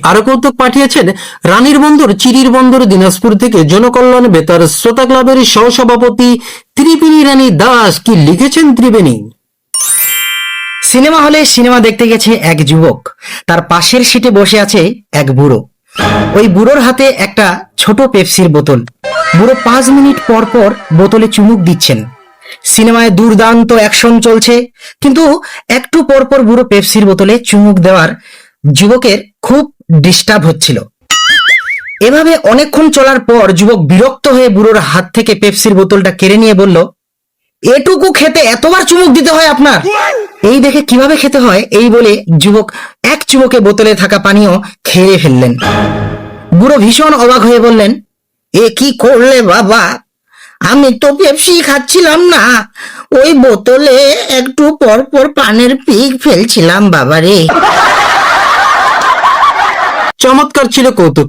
আরো কৌতুক পাঠিয়েছেন রানীর বন্দর চিরির বন্দর দিনাজপুর থেকে জনকল্যাণ বেতার শ্রোতা ক্লাবের সহসভাপতি ত্রিবেণী রানী দাস। কি লিখেছেন ত্রিবেণী? সিনেমা হলে সিনেমা দেখতে গেছে এক যুবক, তার পাশের সিটে বসে আছে এক বুড়ো। ওই বুড়োর হাতে একটা ছোট পেপসির বোতল। বুড়ো 5 মিনিট পর পর বোতলে চুমুক দিচ্ছেন। সিনেমায় দুর্দান্ত অ্যাকশন চলছে, কিন্তু একটু পর পর বুড়ো পেপসির বোতলে চুমুক দেওয়ার যুবকের খুব ডিস্টার্ব হচ্ছিল। এভাবে অনেকক্ষণ চলার পর যুবক বিরক্ত হয়ে বুড়োর হাত থেকে পেপসির বোতলটা কেড়ে নিয়ে বলল, এটুকু খেতে এতবার চুমুক দিতে হয় আপনার? এই দেখে কিভাবে খেতে হয় এই বলে যুবক এক চুমুকে বোতলে থাকা পানীয় খেয়ে ফেললেন। বুড়ো ভীষণ অবাক হয়ে বললেন, এ কি করলে বাবা? আমি তো পেপসি খাচ্ছিলাম না, ওই বোতলে একটু পর পর পানের পিক ফেলছিলাম বাবা রে। চমৎকার ছিল কৌতুক।